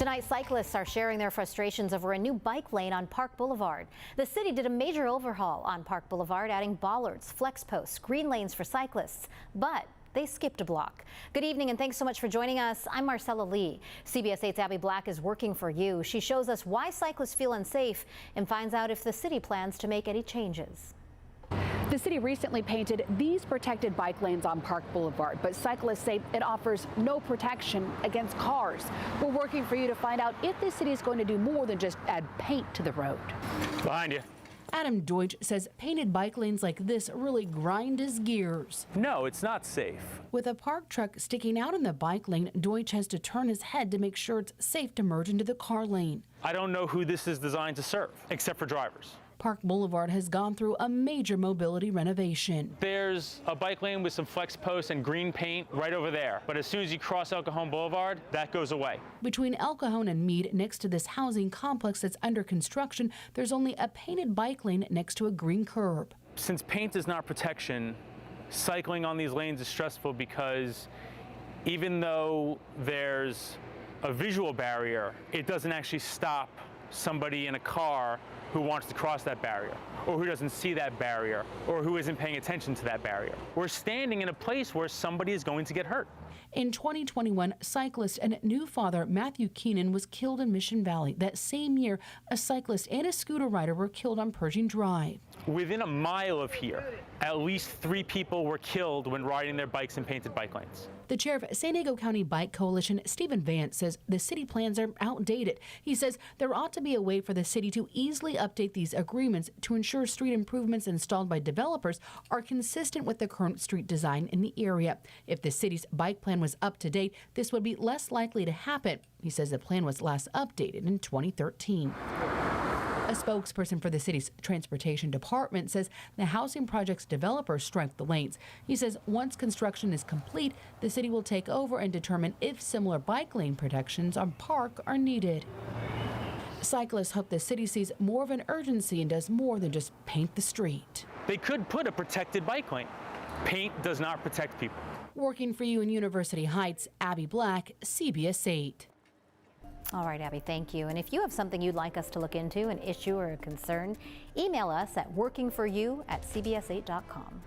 Tonight, cyclists are sharing their frustrations over a new bike lane on Park Boulevard. The city did a major overhaul on Park Boulevard, adding bollards, flex posts, green lanes for cyclists, but they skipped a block. Good evening and thanks so much for joining us. I'm Marcella Lee. CBS 8's Abby Black is working for you. She shows us why cyclists feel unsafe and finds out if the city plans to make any changes. The city recently painted these protected bike lanes on Park Boulevard, but cyclists say it offers no protection against cars. We're working for you to find out if the city is going to do more than just add paint to the road. Behind you. Adam Deutsch says painted bike lanes like this really grind his gears. No, it's not safe. With a parked truck sticking out in the bike lane, Deutsch has to turn his head to make sure it's safe to merge into the car lane. I don't know who this is designed to serve, except for drivers. Park Boulevard has gone through a major mobility renovation. There's a bike lane with some flex posts and green paint right over there. But as soon as you cross El Cajon Boulevard, that goes away. Between El Cajon and Meade, next to this housing complex that's under construction, there's only a painted bike lane next to a green curb. Since paint is not protection, cycling on these lanes is stressful because even though there's a visual barrier, it doesn't actually stop somebody in a car who wants to cross that barrier, or who doesn't see that barrier, or who isn't paying attention to that barrier. We're standing in a place where somebody is going to get hurt. In 2021, cyclist and new father Matthew Keenan was killed in Mission Valley. That same year, a cyclist and a scooter rider were killed on Pershing Drive. Within a mile of here, at least 3 people were killed when riding their bikes in painted bike lanes. The chair of San Diego County Bike Coalition, Stephen Vance, says the city plans are outdated. He says there ought to be a way for the city to easily update these agreements to ensure street improvements installed by developers are consistent with the current street design in the area. If the city's bike plan was up to date, this would be less likely to happen. He says the plan was last updated in 2013. A spokesperson for the city's transportation department says the housing project's developers striped the lanes. He says once construction is complete, the city will take over and determine if similar bike lane protections on Park are needed. Cyclists hope the city sees more of an urgency and does more than just paint the street. They could put a protected bike lane. Paint does not protect people. Working for you in University Heights, Abby Black, CBS 8. All right, Abby, thank you. And if you have something you'd like us to look into, an issue or a concern, email us at workingforyou@cbs8.com.